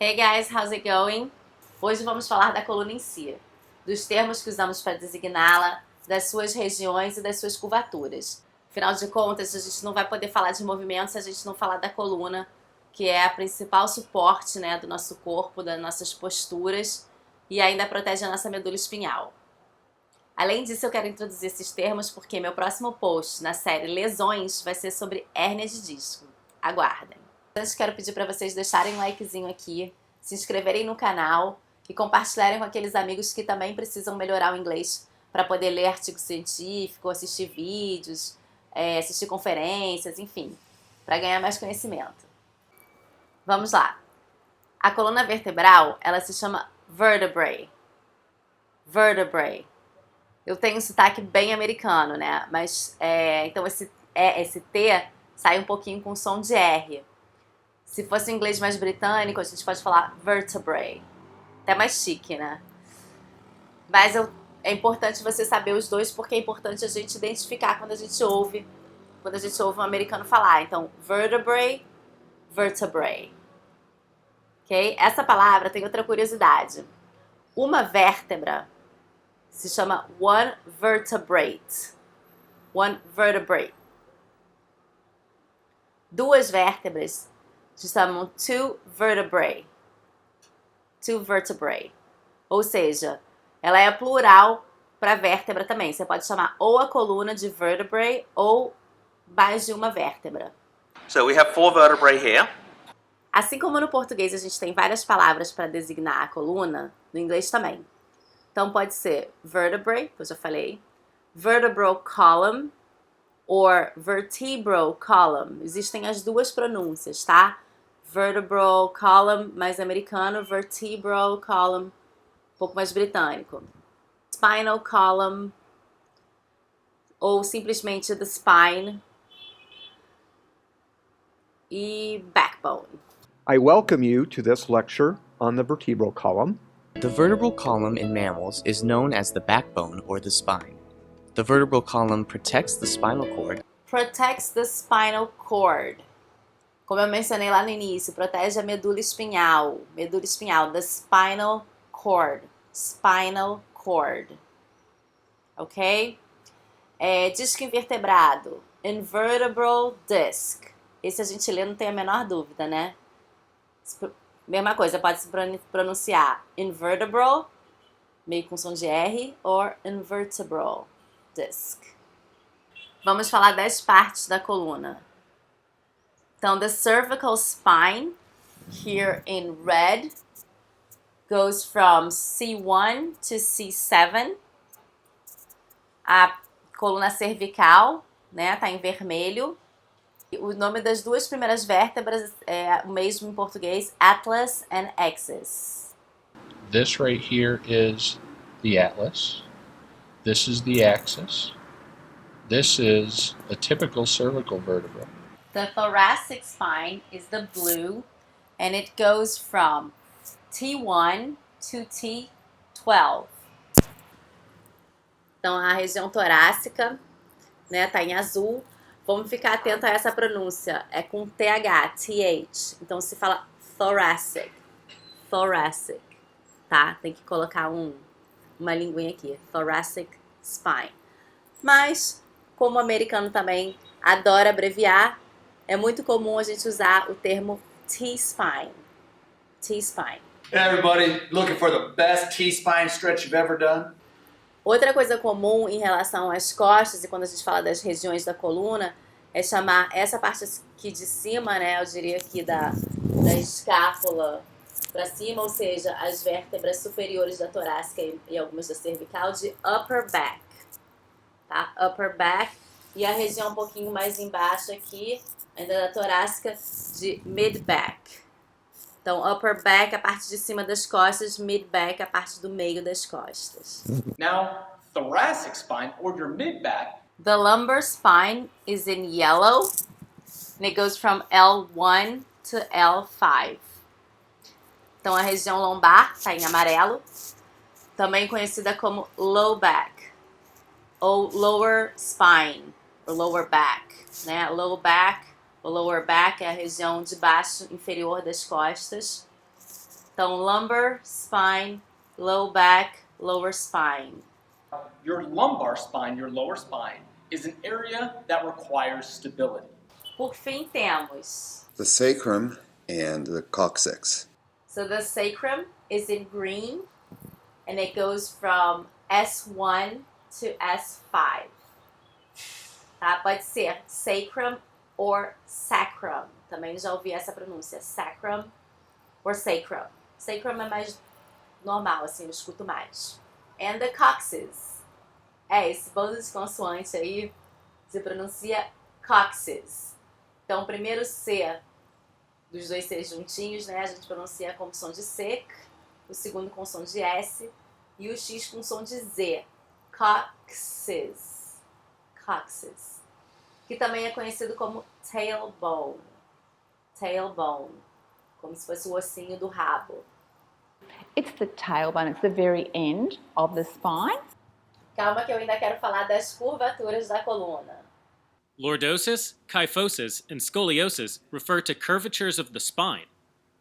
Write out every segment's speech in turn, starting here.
Hey guys, how's it going? Hoje vamos falar da coluna em si, dos termos que usamos para designá-la, das suas regiões e das suas curvaturas. Afinal de contas, a gente não vai poder falar de movimento se a gente não falar da coluna, que é a principal suporte, né, do nosso corpo, das nossas posturas e ainda protege a nossa medula espinhal. Além disso, eu quero introduzir esses termos porque meu próximo post na série Lesões vai ser sobre hérnia de disco. Aguardem! Antes, quero pedir para vocês deixarem um likezinho aqui, se inscreverem no canal e compartilharem com aqueles amigos que também precisam melhorar o inglês para poder ler artigo científico, assistir vídeos, assistir conferências, enfim, para ganhar mais conhecimento. Vamos lá. A coluna vertebral, ela se chama vertebrae. Vertebrae. Eu tenho um sotaque bem americano, né? Mas, então esse T sai um pouquinho com som de R. Se fosse um inglês mais britânico, a gente pode falar vertebrae. Até mais chique, né? Mas é importante você saber os dois, porque é importante a gente identificar quando a gente ouve um americano falar. Então, vertebrae, vertebrae. Ok? Essa palavra tem outra curiosidade. Uma vértebra se chama one vertebrate. One vertebrate. Duas vértebras se chamam two vertebrae. Two vertebrae. Ou seja, ela é plural para vértebra também. Você pode chamar ou a coluna de vertebrae ou mais de uma vértebra. So we have 4 vertebrae here. Assim como no português a gente tem várias palavras para designar a coluna, no inglês também. Então pode ser vertebrae, que eu já falei, vertebral column or vertebral column. Existem as duas pronúncias, tá? Vertebral column mais americano, vertebral column um pouco mais britânico. Spinal column ou simplesmente the spine e backbone. I welcome you to this lecture on the vertebral column. The vertebral column in mammals is known as the backbone or the spine. The vertebral column protects the spinal cord. Protects the spinal cord. Como eu mencionei lá no início, protege a medula espinhal. Medula espinhal, the spinal cord. Spinal cord. Ok? Disco invertebrado. Invertebral disc. Esse a gente lê, não tem a menor dúvida, né? Mesma coisa, pode se pronunciar invertebral, meio com som de R, or invertebral disc. Vamos falar das partes da coluna. Então, the cervical spine, here in red, goes from C1 to C7. A coluna cervical, né, tá em vermelho. O nome das duas primeiras vértebras é o mesmo em português, atlas and axis. This right here is the atlas. This is the axis. This is a typical cervical vertebra. The thoracic spine is the blue, and it goes from T1 to T12. Então, a região torácica, né, tá em azul. Vamos ficar atento a essa pronúncia. É com TH, TH. Então, se fala thoracic. Thoracic. Tá? Tem que colocar uma linguinha aqui. Thoracic spine. Mas, como o americano também adora abreviar, é muito comum a gente usar o termo T-spine. T-spine. Hey everybody, looking for the best T-spine stretch you've ever done? Outra coisa comum em relação às costas, e quando a gente fala das regiões da coluna, é chamar essa parte aqui de cima, né, eu diria aqui da escápula para cima, ou seja, as vértebras superiores da torácica e algumas da cervical, de upper back. Tá? Upper back. E a região um pouquinho mais embaixo aqui, ainda da torácica, de mid back. Então, upper back, a parte de cima das costas, mid back, a parte do meio das costas. Now, thoracic spine, or your mid-back. The lumbar spine is in yellow, and it goes from L1 to L5. Então, a região lombar está em amarelo, também conhecida como low back, ou lower spine, ou lower back, né? Low back, o lower back é a região de baixo inferior das costas. Então, lumbar spine, low back, lower spine. Your lumbar spine, your lower spine, is an area that requires stability. Por fim, temos. The sacrum and the coccyx. So the sacrum is in green, and it goes from S1 to S5. Tá? Pode ser sacrum or sacrum. Também já ouvi essa pronúncia. Sacrum or sacrum. Sacrum é mais normal, assim, eu escuto mais. And the coccyx. Esse bando de consoante aí se pronuncia coccyx. Então, o primeiro C dos dois Cs juntinhos, né, a gente pronuncia com som de C, o segundo com som de S e o X com som de Z. Coccyx. Coccyx. Que também é conhecido como tailbone. Tailbone. Como se fosse o ossinho do rabo. It's the tailbone, it's the very end of the spine. Calma que eu ainda quero falar das curvaturas da coluna. Lordosis, kyphosis, and scoliosis refer to curvatures of the spine.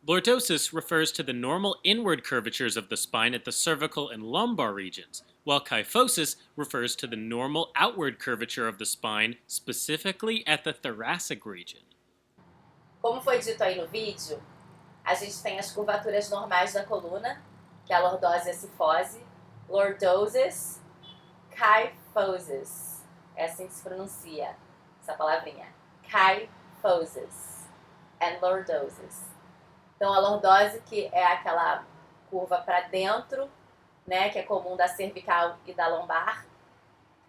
Lordosis refers to the normal inward curvatures of the spine at the cervical and lumbar regions, while kyphosis refers to the normal outward curvature of the spine, specifically at the thoracic region. Como foi dito aí no vídeo, a gente tem as curvaturas normais da coluna, que é a lordose e a cifose, lordosis, kyphosis. É assim que se pronuncia essa palavrinha. Kyphosis and lordosis. Então, a lordose, que é aquela curva para dentro, né, que é comum da cervical e da lombar,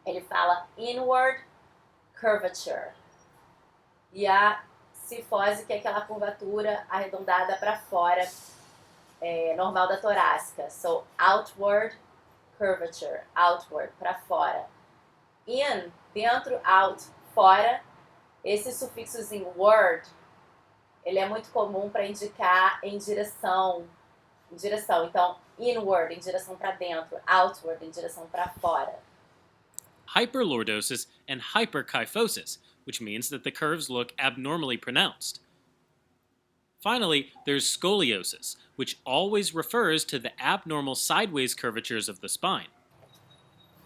ele fala inward curvature. E a cifose, que é aquela curvatura arredondada para fora, normal da torácica. So, outward curvature, outward, para fora. In, dentro, out, fora. Esse sufixozinho word, ele é muito comum para indicar em direção. Então, inward, em direção para dentro. Outward, em direção para fora. Hyperlordosis and hyperkyphosis, which means that the curves look abnormally pronounced. Finally, there's scoliosis, which always refers to the abnormal sideways curvatures of the spine.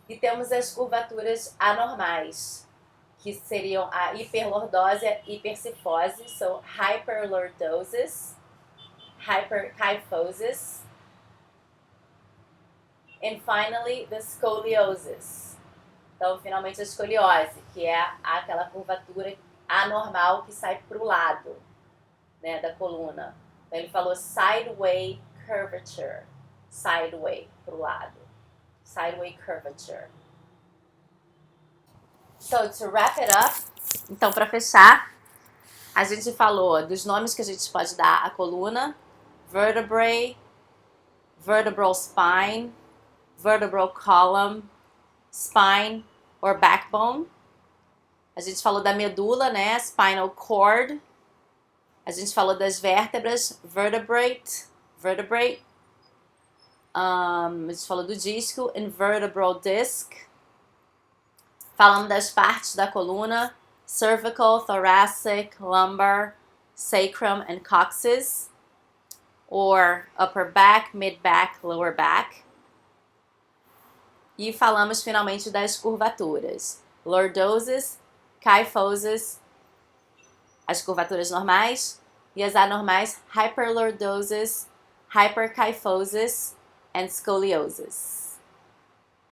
E temos as curvaturas anormais, que seriam a hiperlordose e a hipercifose. So, hyperlordosis, hyperkyphosis, and finally, the scoliosis. Então, finalmente, a escoliose, que é aquela curvatura anormal que sai para o lado, né, da coluna. Então, ele falou sideway curvature. Sideway, para o lado. Sideway curvature. So, to wrap it up, então, para fechar, a gente falou dos nomes que a gente pode dar à coluna: vertebrae, vertebral spine, vertebral column, spine or backbone. A gente falou da medula, né? Spinal cord. A gente falou das vértebras, vertebrate. A gente falou do disco, vertebral disc. Falamos das partes da coluna, cervical, thoracic, lumbar, sacrum and coccyx, or upper back, mid back, lower back. E falamos finalmente das curvaturas, lordosis, kyphosis, as curvaturas normais, e as anormais, hyperlordosis, hyperkyphosis and scoliosis.